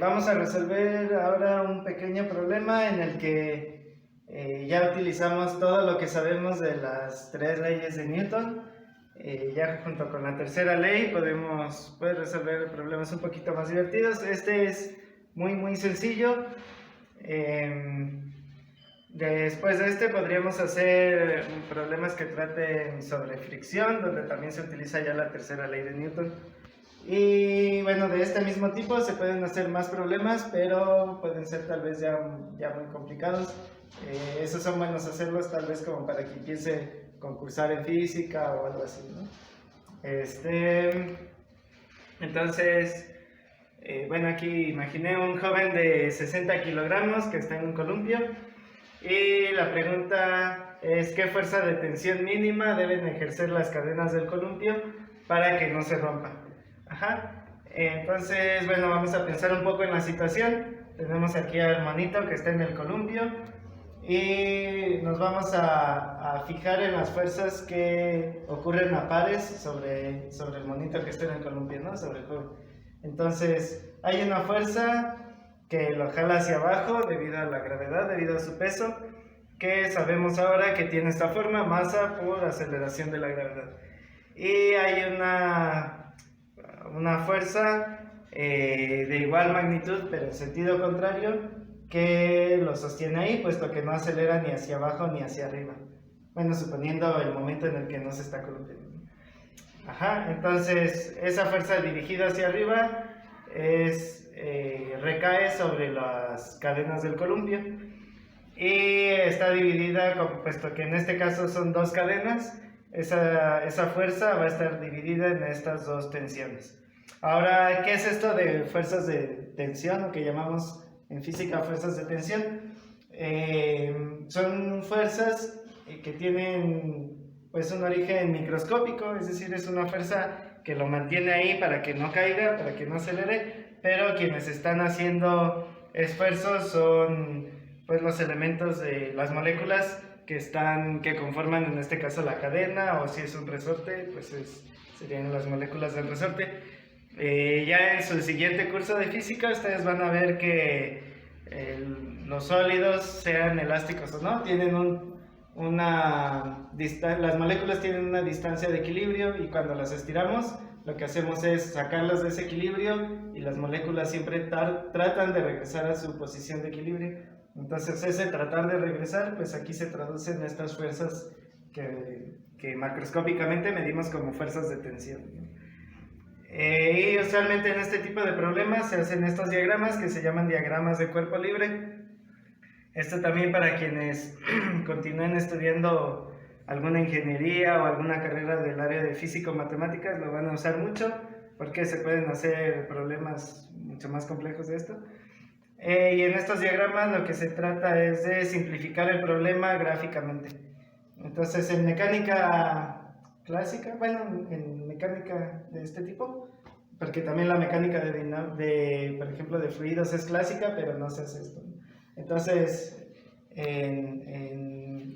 Vamos a resolver ahora un pequeño problema en el que ya utilizamos todo lo que sabemos de las tres leyes de Newton. Ya junto con la tercera ley podemos resolver problemas un poquito más divertidos. Este es muy sencillo. Después de este podríamos hacer problemas que traten sobre fricción, donde también se utiliza ya la tercera ley de Newton. Y bueno, de este mismo tipo se pueden hacer más problemas, pero pueden ser tal vez ya muy complicados. Esos son buenos hacerlos tal vez como para que empiece a concursar en física o algo así, ¿no? Entonces, bueno, aquí imaginé un joven de 60 kilogramos que está en un columpio. Y la pregunta es: ¿qué fuerza de tensión mínima deben ejercer las cadenas del columpio para que no se rompan? Entonces, bueno, vamos a pensar un poco en la situación. Tenemos aquí al monito que está en el columpio y nos vamos a fijar en las fuerzas que ocurren a pares sobre el monito que está en el columpio, ¿no? Sobre el joven. Entonces, hay una fuerza que lo jala hacia abajo debido a la gravedad, debido a su peso, que sabemos ahora que tiene esta forma: masa por aceleración de la gravedad. Y hay una fuerza de igual magnitud, pero en sentido contrario, que lo sostiene ahí, puesto que no acelera ni hacia abajo ni hacia arriba. Bueno, suponiendo el momento en el que no se está columpiando. Entonces, esa fuerza dirigida hacia arriba recae sobre las cadenas del columpio y está dividida, puesto que en este caso son dos cadenas. Esa fuerza va a estar dividida en estas dos tensiones. Ahora, ¿qué es esto de fuerzas de tensión, o que llamamos en física fuerzas de tensión? Son fuerzas que tienen pues un origen microscópico, es decir, es una fuerza que lo mantiene ahí para que no caiga, para que no acelere, pero quienes están haciendo esfuerzos son pues los elementos de las moléculas que conforman en este caso la cadena, o si es un resorte, pues serían las moléculas del resorte. Ya en su siguiente curso de física ustedes van a ver que los sólidos, sean elásticos o no, tienen las moléculas tienen una distancia de equilibrio, y cuando las estiramos lo que hacemos es sacarlas de ese equilibrio, y las moléculas siempre tratan de regresar a su posición de equilibrio. Entonces ese tratar de regresar, pues aquí se traducen estas fuerzas que macroscópicamente medimos como fuerzas de tensión. Y usualmente en este tipo de problemas se hacen estos diagramas que se llaman diagramas de cuerpo libre. Esto también, para quienes continúen estudiando alguna ingeniería o alguna carrera del área de físico-matemáticas, lo van a usar mucho, porque se pueden hacer problemas mucho más complejos de esto. Y en estos diagramas lo que se trata es de simplificar el problema gráficamente. Entonces, en mecánica clásica, bueno, en mecánica de este tipo, porque también la mecánica por ejemplo, de fluidos es clásica, pero no se hace esto. Entonces,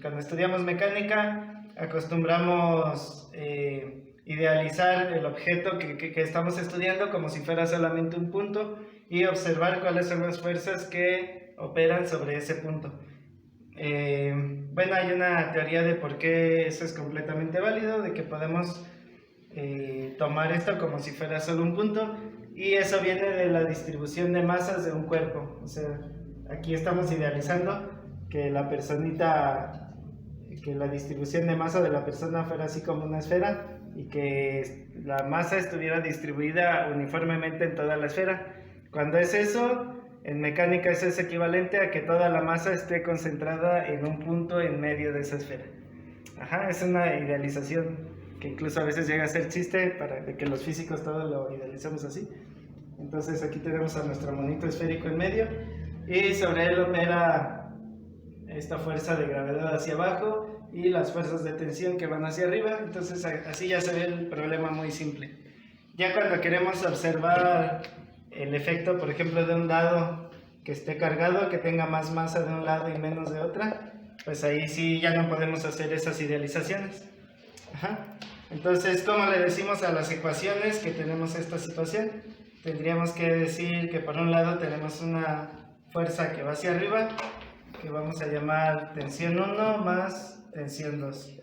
cuando estudiamos mecánica, acostumbramos idealizar el objeto que estamos estudiando como si fuera solamente un punto, y observar cuáles son las fuerzas que operan sobre ese punto. Bueno, hay una teoría de por qué eso es completamente válido, de que podemos tomar esto como si fuera solo un punto, y eso viene de la distribución de masas de un cuerpo. O sea, aquí estamos idealizando que la distribución de masa de la persona fuera así como una esfera, y que la masa estuviera distribuida uniformemente en toda la esfera. Cuando es eso, en mecánica eso es equivalente a que toda la masa esté concentrada en un punto en medio de esa esfera. Es una idealización que incluso a veces llega a ser chiste, de que los físicos todos lo idealizamos así. Entonces aquí tenemos a nuestro monito esférico en medio, y sobre él opera esta fuerza de gravedad hacia abajo y las fuerzas de tensión que van hacia arriba. Entonces así ya se ve el problema muy simple. Ya cuando queremos observar el efecto, por ejemplo, de un dado que esté cargado, que tenga más masa de un lado y menos de otra, pues ahí sí ya no podemos hacer esas idealizaciones. Entonces, ¿cómo le decimos a las ecuaciones que tenemos esta situación? tendríamos que decir que por un lado tenemos una fuerza que va hacia arriba, que vamos a llamar tensión 1 más tensión 2.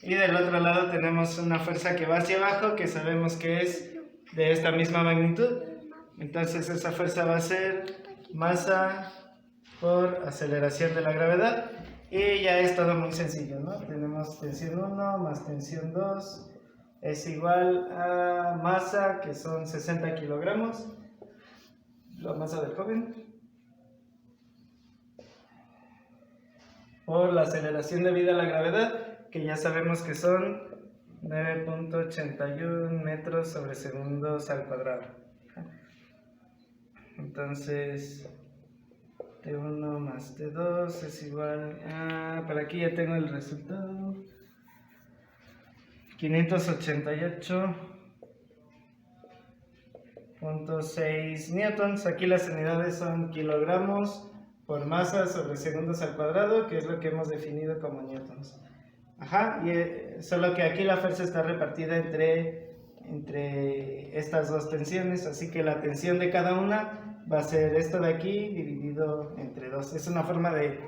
Y del otro lado tenemos una fuerza que va hacia abajo, que sabemos que es de esta misma magnitud. Entonces esa fuerza va a ser masa por aceleración de la gravedad. Y ya es todo muy sencillo, ¿no? Tenemos tensión 1 más tensión 2 es igual a masa, que son 60 kilogramos, la masa del joven, por la aceleración debida a la gravedad, que ya sabemos que son 9.81 metros sobre segundos al cuadrado. Entonces T1 más T2 es igual a, por aquí ya tengo el resultado, 588.6 newtons. Aquí las unidades son kilogramos por masa sobre segundos al cuadrado, que es lo que hemos definido como newtons. Ajá, y solo que aquí la fuerza está repartida entre estas dos tensiones, así que la tensión de cada una va a ser esto de aquí dividido entre 2. Es una forma de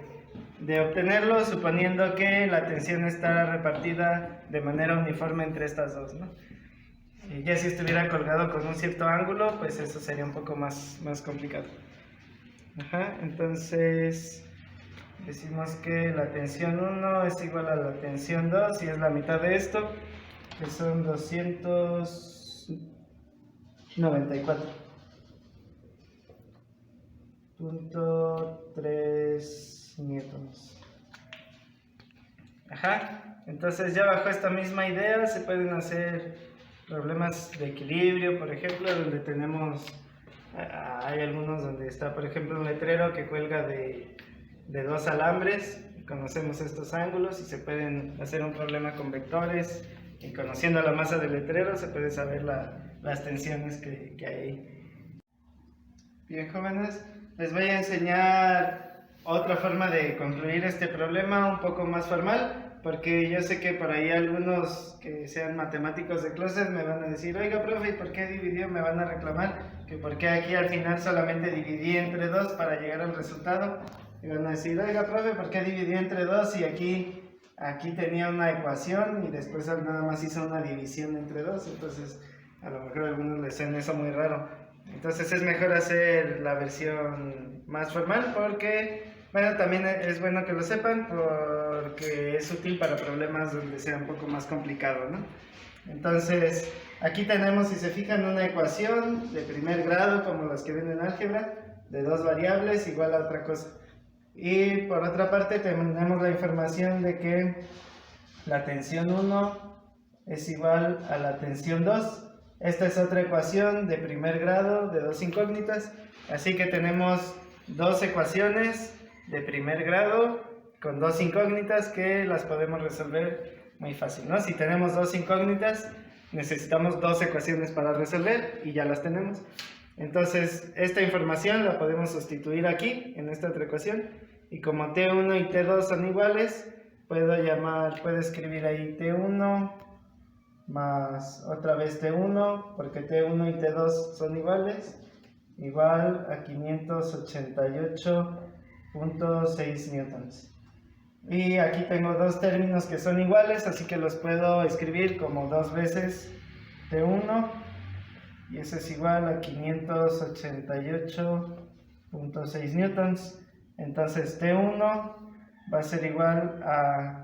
obtenerlo suponiendo que la tensión está repartida de manera uniforme entre estas dos, ¿no? Y ya si estuviera colgado con un cierto ángulo, pues eso sería un poco más complicado. Ajá, entonces decimos que la tensión 1 es igual a la tensión 2 y es la mitad de esto, que son 294.3 newtons. Ajá, entonces ya bajo esta misma idea se pueden hacer problemas de equilibrio, por ejemplo, donde tenemos, hay algunos donde está, por ejemplo, un letrero que cuelga de dos alambres. Conocemos estos ángulos y se pueden hacer un problema con vectores, y conociendo la masa del letrero se puede saber las tensiones que hay ahí. Bien, jóvenes, les voy a enseñar otra forma de concluir este problema un poco más formal, porque yo sé que por ahí algunos que sean matemáticos de closet me van a decir: oiga, profe, ¿y por qué dividió? Me van a reclamar que por qué aquí al final solamente dividí entre 2 para llegar al resultado. Y van a decir: oiga, profe, ¿por qué dividí entre 2 y aquí tenía una ecuación y después nada más hizo una división entre 2? Entonces a lo mejor a algunos les suena eso muy raro. Entonces es mejor hacer la versión más formal, porque, bueno, también es bueno que lo sepan, porque es útil para problemas donde sea un poco más complicado, ¿no? Entonces aquí tenemos, si se fijan, una ecuación de primer grado como las que ven en álgebra, de dos variables igual a otra cosa. Y por otra parte tenemos la información de que la tensión 1 es igual a la tensión 2. Esta es otra ecuación de primer grado de dos incógnitas, así que tenemos dos ecuaciones de primer grado con dos incógnitas que las podemos resolver muy fácil, ¿no? Si tenemos dos incógnitas, necesitamos dos ecuaciones para resolver y ya las tenemos. Entonces esta información la podemos sustituir aquí en esta otra ecuación, y como T1 y T2 son iguales, puedo escribir ahí T1 más otra vez T1, porque T1 y T2 son iguales, igual a 588.6 newtons. Y aquí tengo dos términos que son iguales, así que los puedo escribir como dos veces T1, y eso es igual a 588.6 newtons. Entonces T1 va a ser igual a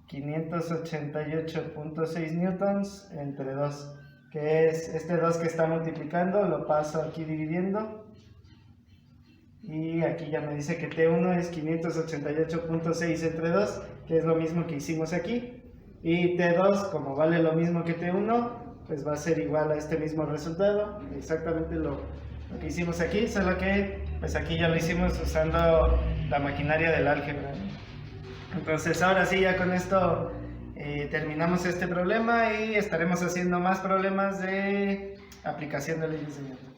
588.6 newtons entre 2, que es este 2 que está multiplicando, lo paso aquí dividiendo, y aquí ya me dice que T1 es 588.6 entre 2, que es lo mismo que hicimos aquí, y T2, como vale lo mismo que T1, pues va a ser igual a este mismo resultado, exactamente lo que hicimos aquí, solo que pues aquí ya lo hicimos usando la maquinaria del álgebra. Entonces ahora sí, ya con esto terminamos este problema y estaremos haciendo más problemas de aplicación de leyes de Newton.